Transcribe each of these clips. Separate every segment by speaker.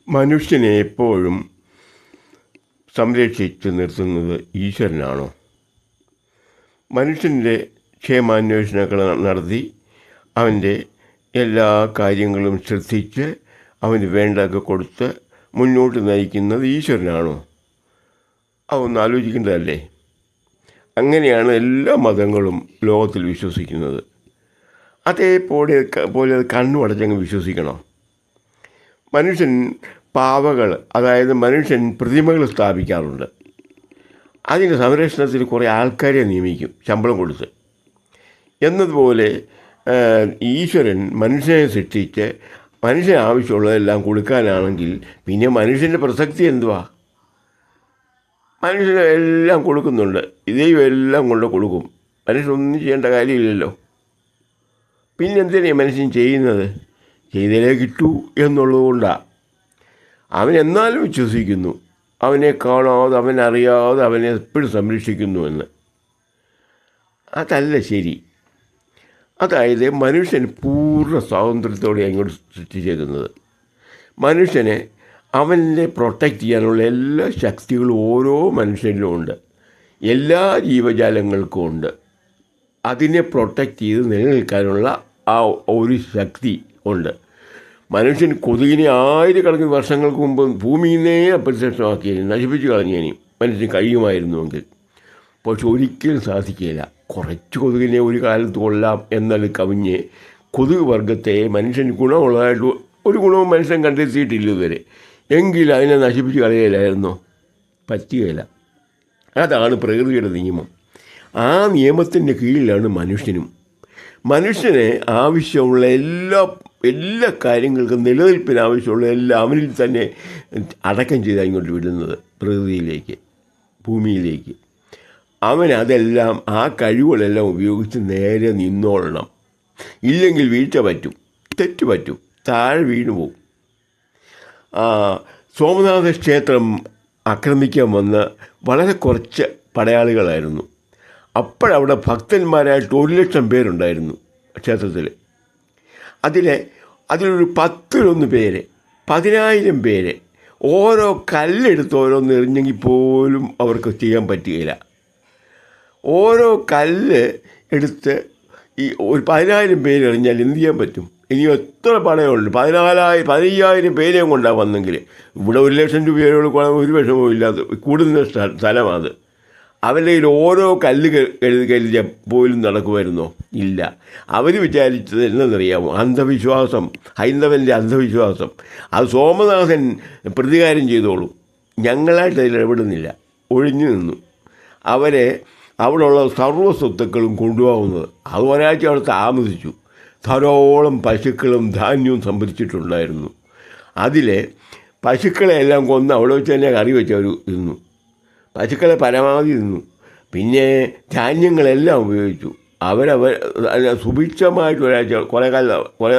Speaker 1: മനുഷ്യനെ എപ്പോഴും സംരക്ഷിച്ച് നിർത്തുന്നത് ഈശ്വരനാണോ? മനുഷ്യൻ്റെ ക്ഷേമാന്വേഷണങ്ങൾ നടത്തി അവൻ്റെ എല്ലാ കാര്യങ്ങളും ശ്രദ്ധിച്ച് അവന് വേണ്ടതൊക്കെ കൊടുത്ത് മുന്നോട്ട് നയിക്കുന്നത് ഈശ്വരനാണോ? അതൊന്ന് ആലോചിക്കേണ്ടതല്ലേ? അങ്ങനെയാണ് എല്ലാ മതങ്ങളും ലോകത്തിൽ വിശ്വസിക്കുന്നത്. അതേപോലെ അത് കണ്ണുമടച്ചങ്ങ് വിശ്വസിക്കണം. മനുഷ്യൻ പാവകൾ, അതായത് മനുഷ്യൻ പ്രതിമകൾ സ്ഥാപിക്കാറുണ്ട്. അതിൻ്റെ സംരക്ഷണത്തിന് കുറേ ആൾക്കാരെ നിയമിക്കും ശമ്പളം കൊടുത്ത്. എന്നതുപോലെ ഈശ്വരൻ മനുഷ്യനെ സൃഷ്ടിച്ച് മനുഷ്യന് ആവശ്യമുള്ളതെല്ലാം കൊടുക്കാനാണെങ്കിൽ പിന്നെ മനുഷ്യൻ്റെ പ്രസക്തി എന്തുവാ? മനുഷ്യന് എല്ലാം കൊടുക്കുന്നുണ്ട്, ദൈവം എല്ലാം കൊണ്ട് കൊടുക്കും. മനുഷ്യനൊന്നും ചെയ്യേണ്ട കാര്യമില്ലല്ലോ. പിന്നെന്തിനാണ് മനുഷ്യൻ ചെയ്യുന്നത്? ചെയ്തേ കിട്ടൂ എന്നുള്ളതുകൊണ്ടാണ്. അവനെന്നാലും വിശ്വസിക്കുന്നു, അവനെ കാണാതെ അവനറിയാതെ അവനെ എപ്പോഴും സംരക്ഷിക്കുന്നുവെന്ന്. അതല്ല ശരി. അതായത് മനുഷ്യൻ പൂർണ്ണ സ്വാതന്ത്ര്യത്തോടെ അങ്ങോട്ട് സൃഷ്ടിച്ചേക്കുന്നത്. മനുഷ്യനെ അവനെ പ്രൊട്ടക്റ്റ് ചെയ്യാനുള്ള എല്ലാ ശക്തികളും ഓരോ മനുഷ്യനിലും ഉണ്ട്, എല്ലാ ജീവജാലങ്ങൾക്കും ഉണ്ട്. അതിനെ പ്രൊട്ടക്റ്റ് ചെയ്ത് നിലനിൽക്കാനുള്ള ആ ഒരു ശക്തി ഉണ്ട്. മനുഷ്യൻ കൊതുകിനെ ആയിരക്കണക്കിന് വർഷങ്ങൾക്ക് മുമ്പ് ഭൂമിയിൽ നിന്നേ അപ്രത്യക്ഷമാക്കിയേനും നശിപ്പിച്ച് കളഞ്ഞേനും മനുഷ്യന് കഴിയുമായിരുന്നുവെങ്കിൽ. പക്ഷെ ഒരിക്കലും സാധിക്കില്ല. കുറച്ച് കൊതുകിനെ ഒരു കാലത്ത് കൊല്ലാം എന്നാൽ കവിഞ്ഞ് കൊതുക് വർഗത്തെ മനുഷ്യന് ഗുണമുള്ളതായിട്ട് ഒരു ഗുണവും മനുഷ്യൻ കണ്ടെത്തിയിട്ടില്ല ഇതുവരെ. എങ്കിൽ അതിനെ നശിപ്പിച്ച് കളയലായിരുന്നോ? പറ്റുകയില്ല. അതാണ് പ്രകൃതിയുടെ നിയമം. ആ നിയമത്തിൻ്റെ കീഴിലാണ് മനുഷ്യനും. മനുഷ്യന് ആവശ്യമുള്ള എല്ലാ കാര്യങ്ങൾക്കും നിലനിൽപ്പിന് ആവശ്യമുള്ള എല്ലാം അവനിൽ തന്നെ അടക്കം ചെയ്ത് അങ്ങോട്ട് വിടുന്നത് പ്രകൃതിയിലേക്ക്, ഭൂമിയിലേക്ക്. അവനതെല്ലാം ആ കഴിവുകളെല്ലാം ഉപയോഗിച്ച് നേരെ നിന്നോളണം. ഇല്ലെങ്കിൽ വീഴ്ച പറ്റും, തെറ്റ് പറ്റും, താഴെ വീണു പോകും. സോമനാഥ ക്ഷേത്രം ആക്രമിക്കാൻ വന്ന വളരെ കുറച്ച് പടയാളികളായിരുന്നു. അപ്പോഴവിടെ ഭക്തന്മാരായിട്ട് 1,00,000 പേരുണ്ടായിരുന്നു ക്ഷേത്രത്തിൽ. അതിലൊരു 10 പേര്, 10,000 പേര് ഓരോ കല്ലെടുത്ത് ഓരോന്ന് എറിഞ്ഞെങ്കിൽ പോലും അവർക്ക് ചെയ്യാൻ പറ്റുകയില്ല. ഓരോ കല്ല് എടുത്ത് ഈ ഒരു 10,000 പേര് എറിഞ്ഞാൽ എന്ത് ചെയ്യാൻ പറ്റും? ഇനി എത്ര പടയുണ്ട്? 15,000 പേരെയും കൊണ്ടാണ് വന്നെങ്കിൽ. ഇവിടെ 1,00,000 രൂപയോട് ഒരു വിഷമവും ഇല്ലാതെ കൂടുന്ന സ്ഥലമാണ്. അവരുടെ കയ്യിൽ ഓരോ കല്ല് കരുതിയ പോലും നടക്കുമായിരുന്നോ? ഇല്ല. അവർ വിചാരിച്ചത് എന്നറിയാമോ? അന്ധവിശ്വാസം, ഹൈന്ദവൻ്റെ അന്ധവിശ്വാസം. അത് സോമനാഥൻ പ്രതികാരം ചെയ്തോളും, ഞങ്ങളായിട്ട് അതിൽ ഇടപെടുന്നില്ല, ഒഴിഞ്ഞു നിന്നു. അവരെ അവിടെയുള്ള സർവ്വ സ്വത്തുക്കളും കൊണ്ടുപോകുന്നത്. അത് ഒരാഴ്ച അവിടെ താമസിച്ചു. ധാരാളം പശുക്കളും ധാന്യവും സംഭരിച്ചിട്ടുണ്ടായിരുന്നു. അതിലെ പശുക്കളെ എല്ലാം കൊന്ന് അവിടെ വെച്ച് തന്നെ കറി വെച്ചവർ തിന്നു. പശുക്കളെ പരമാവധി തിന്നു. പിന്നെ ധാന്യങ്ങളെല്ലാം ഉപയോഗിച്ചു. സുഭിക്ഷമായിട്ട് ഒരാഴ്ച കുറേ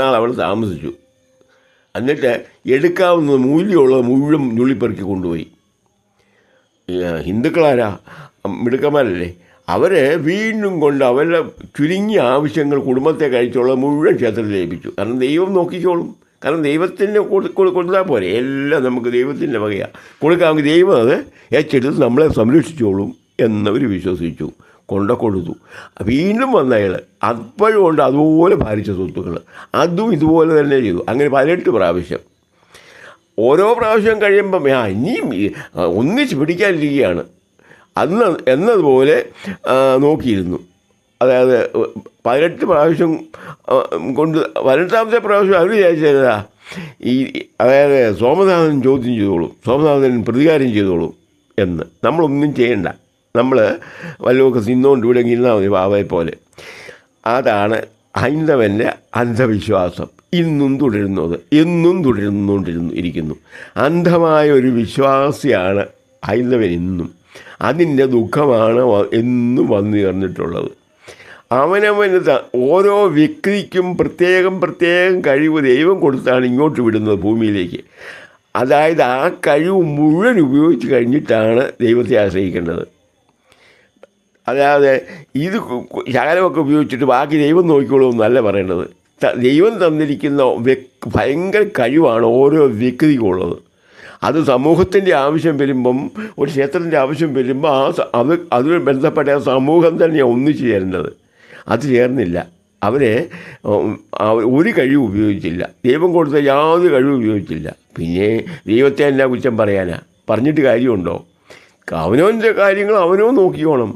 Speaker 1: നാൾ അവിടെ താമസിച്ചു. എന്നിട്ട് എടുക്കാവുന്ന മൂല്യമുള്ളത് മുഴുവൻ നുള്ളിപ്പെറുക്കി കൊണ്ടുപോയി. ഹിന്ദുക്കളാരാ? മിടുക്കന്മാരല്ലേ? അവരെ വീണ്ടും കൊണ്ട് അവരുടെ ചുരുങ്ങിയ ആവശ്യങ്ങൾ കുടുംബത്തെ കഴിച്ചുള്ള മുഴുവൻ ക്ഷേത്രത്തിൽ ഏൽപ്പിച്ചു. കാരണം ദൈവം നോക്കിക്കോളും. കാരണം ദൈവത്തിൻ്റെ കൊടുത്താൽ പോരെ, എല്ലാം നമുക്ക് ദൈവത്തിൻ്റെ വകയാണ്. കൊടുക്കാമെങ്കിൽ ദൈവം അത് ഏറ്റെടുത്ത് നമ്മളെ സംരക്ഷിച്ചോളും എന്നവർ വിശ്വസിച്ചു, കൊടുത്തു. വീണ്ടും വന്ന അയാൾ അപ്പോഴും കൊണ്ട് അതുപോലെ ഭാരിച്ച സ്വത്തുക്കൾ അതും ഇതുപോലെ തന്നെ ചെയ്തു. അങ്ങനെ 18 പ്രാവശ്യം. ഓരോ പ്രാവശ്യം കഴിയുമ്പം ഇനിയും ഒന്നിച്ച് പിടിക്കാനിരിക്കുകയാണ് എന്നതുപോലെ നോക്കിയിരുന്നു. അതായത് 18 പ്രാവശ്യം കൊണ്ട് 18ാമത്തെ പ്രാവശ്യം അവർ വിചാരിച്ചതാ അതായത് സോമനാഥൻ ചോദ്യം ചെയ്തോളും, സോമനാഥൻ പ്രതികാരം ചെയ്തോളും എന്ന്. നമ്മളൊന്നും ചെയ്യണ്ട, നമ്മൾ വല്ലതൊക്കെ തിന്നുകൊണ്ട് ഇവിടെ ഇരുന്നാൽ മതി ബാബയെ പോലെ. അതാണ് ഹൈന്ദവൻ്റെ അന്ധവിശ്വാസം. ഇന്നും തുടരുന്നത്, എന്നും തുടർന്നുകൊണ്ടിരിക്കുന്നു. അന്ധമായ ഒരു വിശ്വാസിയാണ് ഹൈന്ദവൻ ഇന്നും. അതിൻ്റെ ദുഃഖമാണ് എന്നും വന്നു ചേർന്നിട്ടുള്ളത്. അവനവന് ഓരോ വ്യക്തിക്കും പ്രത്യേകം കഴിവ് ദൈവം കൊടുത്താണ് ഇങ്ങോട്ട് വിടുന്നത് ഭൂമിയിലേക്ക്. അതായത് ആ കഴിവ് മുഴുവൻ ഉപയോഗിച്ച് കഴിഞ്ഞിട്ടാണ് ദൈവത്തെ ആശ്രയിക്കേണ്ടത്. അല്ലാതെ ഇത് ശകലമൊക്കെ ഉപയോഗിച്ചിട്ട് ബാക്കി ദൈവം നോക്കിക്കോളൂ എന്നല്ല പറയേണ്ടത്. ദൈവം തന്നിരിക്കുന്ന ഭയങ്കര കഴിവാണ് ഓരോ വ്യക്തിക്കുള്ളത്. അത് സമൂഹത്തിൻ്റെ ആവശ്യം വരുമ്പം, ഒരു ക്ഷേത്രത്തിൻ്റെ ആവശ്യം വരുമ്പോൾ അതിന് ബന്ധപ്പെട്ട സമൂഹം തന്നെയാണ് ഒന്നിച്ചു ചേരേണ്ടത്. അത് ചേർന്നില്ല. അവരെ ഒരു കഴിവ് ഉപയോഗിച്ചില്ല, ദൈവം കൊടുത്ത യാതൊരു കഴിവ് ഉപയോഗിച്ചില്ല. പിന്നെ ദൈവത്തെ എന്നാ കുറ്റം പറയാനാ? പറഞ്ഞിട്ട് കാര്യമുണ്ടോ? അവനവൻ്റെ കാര്യങ്ങൾ അവനോ നോക്കിക്കോണം.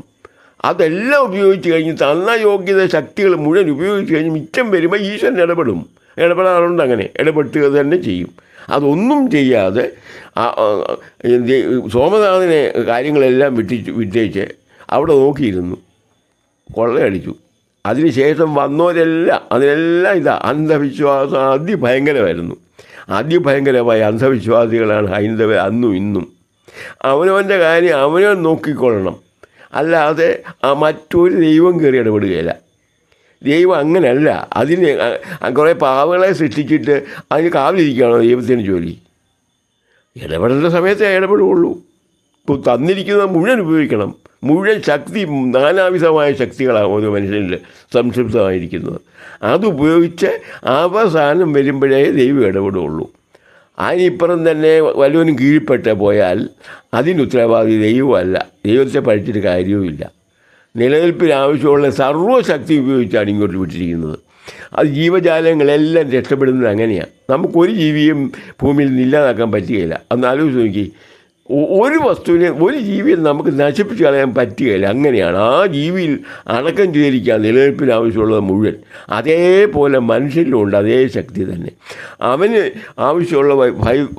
Speaker 1: അതെല്ലാം ഉപയോഗിച്ച് കഴിഞ്ഞ് തന്ന യോഗ്യത ശക്തികൾ മുഴുവൻ ഉപയോഗിച്ച് കഴിഞ്ഞ് മിച്ചം വരുമ്പോൾ ഈശ്വരൻ ഇടപെടാറുണ്ട്. അങ്ങനെ ഇടപെട്ടുക തന്നെ ചെയ്യും. അതൊന്നും ചെയ്യാതെ സോമനാഥനെ കാര്യങ്ങളെല്ലാം വിട്ടേച്ച് അവിടെ നോക്കിയിരുന്നു, കൊള്ളയടിച്ചു. അതിനുശേഷം വന്നവരെല്ലാം അതിനെല്ലാം അന്ധവിശ്വാസം അതിഭയങ്കരമായ അന്ധവിശ്വാസികളാണ് ഹൈന്ദവ അന്നും ഇന്നും. അവനവൻ്റെ കാര്യം അവനവൻ നോക്കിക്കൊള്ളണം, അല്ലാതെ മറ്റൊരു ദൈവം കയറി ഇടപെടുകയില്ല. ദൈവം അങ്ങനെയല്ല. അതിന് കുറേ പാവങ്ങളെ സൃഷ്ടിച്ചിട്ട് അതിന് കാവലിരിക്കുകയാണോ ദൈവത്തിന് ജോലി? ഇടപെടേണ്ട സമയത്തേ ഇടപെടുകയുള്ളൂ. ഇപ്പോൾ തന്നിരിക്കുന്നത് മുഴുവൻ ഉപയോഗിക്കണം. മുഴുവൻ ശക്തി, നാനാവിധമായ ശക്തികളാണ് ഓരോ മനുഷ്യനിൽ സംക്ഷിപ്തമായിരിക്കുന്നത്. അതുപയോഗിച്ച് അവസാനം വരുമ്പോഴേ ദൈവം ഇടപെടുകയുള്ളൂ. അതിനിപ്പുറം തന്നെ വല്ലവനും കീഴ്പ്പെട്ട് പോയാൽ അതിന് ഉത്തരവാദി ദൈവമല്ല. ദൈവത്തെ പഠിച്ചിട്ട് കാര്യവുമില്ല. നിലനിൽപ്പിന് ആവശ്യമുള്ള സർവ്വശക്തി ഉപയോഗിച്ചാണ് ഇങ്ങോട്ട് വിട്ടിരിക്കുന്നത്. അത് ജീവജാലങ്ങളെല്ലാം രക്ഷപ്പെടുന്നത് അങ്ങനെയാണ്. നമുക്കൊരു ജീവിയും ഭൂമിയിൽ നിന്ന് ഇല്ലാതാക്കാൻ പറ്റുകയില്ല. അന്ന് ആലോചിച്ച് നോക്കി, ഒരു വസ്തുവിനെ, ഒരു ജീവിയെ നമുക്ക് നശിപ്പിച്ച് കളയാൻ പറ്റുകയില്ല. അങ്ങനെയാണ്. ആ ജീവിയിൽ അടക്കം ചെയ്തിരിക്കുക നിലനിൽപ്പിന് ആവശ്യമുള്ളത് മുഴുവൻ. അതേപോലെ മനുഷ്യരിലുണ്ട് അതേ ശക്തി തന്നെ. അവന് ആവശ്യമുള്ള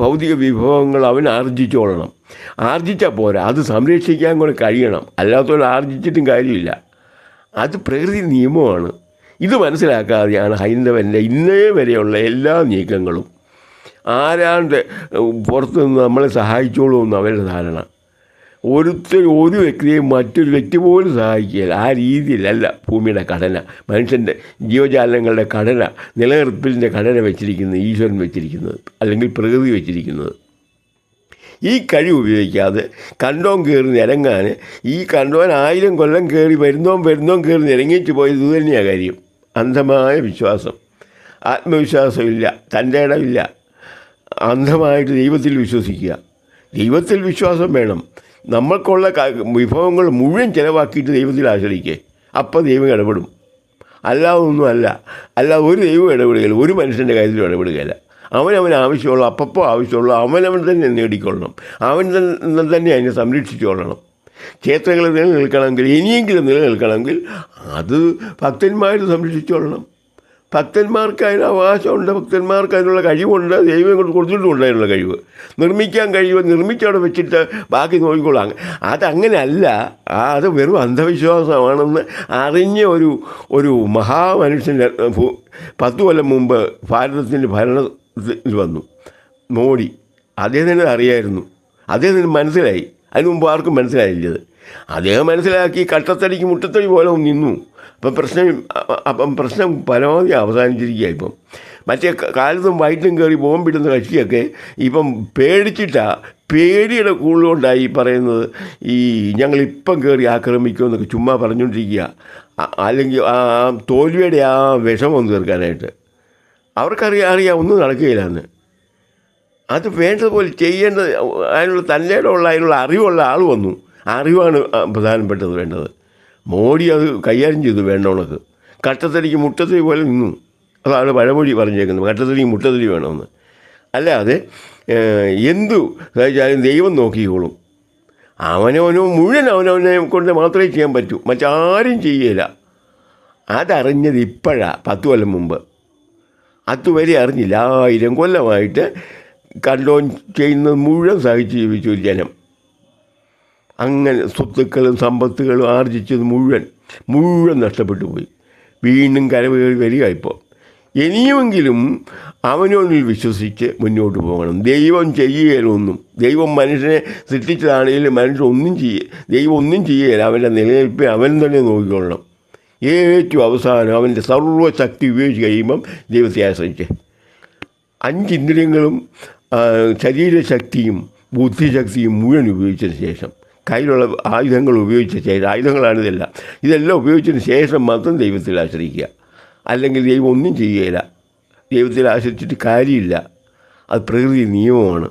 Speaker 1: ഭൗതിക വിഭവങ്ങൾ അവൻ ആർജിച്ചോളണം. ആർജിച്ചാൽ പോരാ, അത് സംരക്ഷിക്കാൻ കൂടെ കഴിയണം. അല്ലാത്തവരെ ആർജിച്ചിട്ടും കാര്യമില്ല. അത് പ്രകൃതി നിയമമാണ്. ഇത് മനസ്സിലാക്കാതെയാണ് ഹൈന്ദവൻ്റെ ഇന്നേ വരെയുള്ള എല്ലാ നീക്കങ്ങളും. ആരാണ്ട് പുറത്തു നിന്ന് നമ്മളെ സഹായിച്ചോളൂന്ന് അവരുടെ ധാരണ. ഒരു വ്യക്തിയെയും മറ്റൊരു വ്യക്തി പോലും സഹായിക്കുകയില്ല. ആ രീതിയിലല്ല ഭൂമിയുടെ ഘടന, മനുഷ്യൻ്റെ ജീവജാലങ്ങളുടെ ഘടന, നിലനിർത്തലിൻ്റെ ഘടന വെച്ചിരിക്കുന്നത് ഈശ്വരൻ വെച്ചിരിക്കുന്നത്, അല്ലെങ്കിൽ പ്രകൃതി വെച്ചിരിക്കുന്നത്. ഈ കഴിവ് ഉപയോഗിക്കാതെ കണ്ടോൻ കയറി നിരങ്ങാൻ, ഈ കണ്ടോൻ 1000 കൊല്ലം കയറി വരുന്നോം കയറി നിരങ്ങിച്ച് പോയത് ഇത് തന്നെയാണ് കാര്യം. അന്ധമായ വിശ്വാസം, ആത്മവിശ്വാസമില്ല, തൻ്റെ ഇടമില്ല. അന്ധമായിട്ട് ദൈവത്തിൽ വിശ്വസിക്കുക. ദൈവത്തിൽ വിശ്വാസം വേണം. നമ്മൾക്കുള്ള വിഭവങ്ങൾ മുഴുവൻ ചിലവാക്കിയിട്ട് ദൈവത്തിൽ ആശ്രയിക്കുക. അപ്പം ദൈവം ഇടപെടും. അല്ലാതൊന്നും അല്ല ഒരു ദൈവം ഇടപെടുകയില്ല. ഒരു മനുഷ്യൻ്റെ കാര്യത്തിലും ഇടപെടുകയില്ല. അവനവൻ ആവശ്യമുള്ള അപ്പപ്പോൾ ആവശ്യമുള്ള അവനവൻ തന്നെ നേടിക്കൊള്ളണം. അവൻ തന്നെ അതിനെ സംരക്ഷിച്ചുകൊള്ളണം. ക്ഷേത്രങ്ങൾ നിലനിൽക്കണമെങ്കിൽ, ഇനിയെങ്കിലും നിലനിൽക്കണമെങ്കിൽ അത് ഭക്തന്മാർ സംരക്ഷിച്ചുകൊള്ളണം. ഭക്തന്മാർക്ക് അതിന് അവകാശമുണ്ട്, ഭക്തന്മാർക്ക് അതിനുള്ള കഴിവുണ്ട്. ദൈവം കൊണ്ട് കൊടുത്തിട്ടുമുണ്ട് അതിനുള്ള കഴിവ്. നിർമ്മിക്കാൻ കഴിവ് നിർമ്മിച്ചവിടെ വെച്ചിട്ട് ബാക്കി നോക്കിക്കൊള്ളാം. അതങ്ങനെയല്ല. അത് വെറും അന്ധവിശ്വാസമാണെന്ന് അറിഞ്ഞ ഒരു മഹാമനുഷ്യൻ്റെ 10 കൊല്ലം മുമ്പ് ഭാരതത്തിൻ്റെ ഭരണത്തിൽ വന്നു മോഡി. അദ്ദേഹത്തിന് അറിയായിരുന്നു, അദ്ദേഹത്തിന് മനസ്സിലായി. അതിന് മുമ്പ് ആർക്കും മനസ്സിലായില്ലത്. അദ്ദേഹം മനസ്സിലാക്കി കട്ടത്തടിക്ക് മുട്ടത്തടി പോലെ നിന്നു. അപ്പം പ്രശ്നം പരമാവധി അവസാനിച്ചിരിക്കുക. ഇപ്പം മറ്റേ കാലത്തും വൈറ്റും കയറി ബോംബിടുന്ന കക്ഷിയൊക്കെ ഇപ്പം പേടിയുടെ കൂടുതലുകൊണ്ടായി പറയുന്നത്. ഈ ഞങ്ങളിപ്പം കയറി ആക്രമിക്കുമെന്നൊക്കെ ചുമ്മാ പറഞ്ഞുകൊണ്ടിരിക്കുക. അല്ലെങ്കിൽ ആ തോൽവിയുടെ ആ വിഷമം തീർക്കാനായിട്ട് അവർക്കറിയാം ഒന്നും നടക്കുകയില്ലെന്ന്. അത് വേണ്ടതുപോലെ ചെയ്യേണ്ടത് അതിനുള്ള അതിനുള്ള അറിവുള്ള ആൾ വന്നു. അറിവാണ് പ്രധാനപ്പെട്ടത് വേണ്ടത്. മോഡി അത് കൈകാര്യം ചെയ്തു വേണ്ടവണക്ക്. കട്ടത്തടിക്ക് മുട്ടത്തടി പോലെ നിന്നു. അതാണ് പഴമൊഴി പറഞ്ഞേക്കുന്നത്, കട്ടത്തടിക്ക് മുട്ടത്തടി വേണമെന്ന്. അല്ലാതെ എന്തു കഴിച്ചാലും ദൈവം നോക്കിക്കോളും. അവനവനോ മുഴുവൻ അവനവനെ കൊണ്ട് മാത്രമേ ചെയ്യാൻ പറ്റൂ, മറ്റാരും ചെയ്യുകയില്ല. അതറിഞ്ഞത് ഇപ്പോഴാണ്, 10 കൊല്ലം മുമ്പ്. അതുവരെ അറിഞ്ഞില്ല. 1000 കൊല്ലമായിട്ട് കണ്ടോൻ ചെയ്യുന്നത് മുഴുവൻ സഹിച്ച് ജീവിച്ചു ഒരു ജനം. അങ്ങനെ സ്വത്തുക്കളും സമ്പത്തുകളും ആർജിച്ചത് മുഴുവൻ നഷ്ടപ്പെട്ടു പോയി. വീണ്ടും കരകയറി വരിക. ഇപ്പോൾ ഇനിയുമെങ്കിലും അവനോനിൽ വിശ്വസിച്ച് മുന്നോട്ട് പോകണം. ദൈവം ചെയ്യുകയിലൊന്നും. ദൈവം മനുഷ്യനെ സൃഷ്ടിച്ചതാണെങ്കിലും ദൈവം ഒന്നും ചെയ്യുകയില്ല. അവൻ്റെ നിലനിൽപ്പ് അവൻ തന്നെ നോക്കിക്കൊള്ളണം. ഏറ്റവും അവസാനം അവൻ്റെ സർവ്വശക്തി ഉപയോഗിച്ച് കഴിയുമ്പം ദൈവത്തെ ആശ്രയിച്ച് 5 ഇന്ദ്രിയങ്ങളും ശരീരശക്തിയും ബുദ്ധിശക്തിയും മുഴുവൻ ഉപയോഗിച്ചതിന് ശേഷം, കയ്യിലുള്ള ആയുധങ്ങൾ ഉപയോഗിച്ച ശേഷം, ഇതെല്ലാം ഉപയോഗിച്ചതിന് ശേഷം മാത്രം ദൈവത്തിൽ ആശ്രയിക്കുക. അല്ലെങ്കിൽ ദൈവം ഒന്നും ചെയ്യുകയില്ല. ദൈവത്തിൽ ആശ്രയിച്ചിട്ട് കാര്യമില്ല. അത് പ്രകൃതി നിയമമാണ്.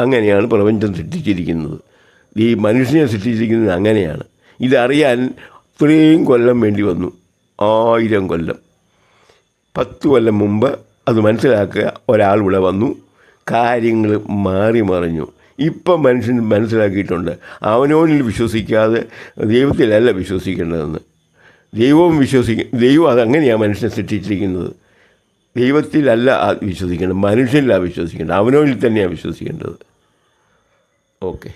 Speaker 1: അങ്ങനെയാണ് പ്രപഞ്ചം സൃഷ്ടിച്ചിരിക്കുന്നത്. ഈ മനുഷ്യനെ സൃഷ്ടിച്ചിരിക്കുന്നത് അങ്ങനെയാണ്. ഇതറിയാൻ ഇത്രയും കൊല്ലം വേണ്ടി വന്നു, 1000 കൊല്ലം. 10 കൊല്ലം മുമ്പ് അത് മനസ്സിലാക്കുക ഒരാൾ ഇവിടെ വന്നു, കാര്യങ്ങൾ മാറി മറിഞ്ഞു. ഇപ്പം മനുഷ്യൻ മനസ്സിലാക്കിയിട്ടുണ്ട് അവനോനിൽ വിശ്വസിക്കാതെ ദൈവത്തിലല്ല വിശ്വസിക്കേണ്ടതെന്ന്. ദൈവം അതങ്ങനെയാണ് മനുഷ്യനെ സൃഷ്ടിച്ചിരിക്കുന്നത്. ദൈവത്തിലല്ല വിശ്വസിക്കേണ്ടത്, മനുഷ്യനിലാണ് വിശ്വസിക്കേണ്ടത്, അവനോനിൽ തന്നെയാണ് വിശ്വസിക്കേണ്ടത്. ഓക്കെ.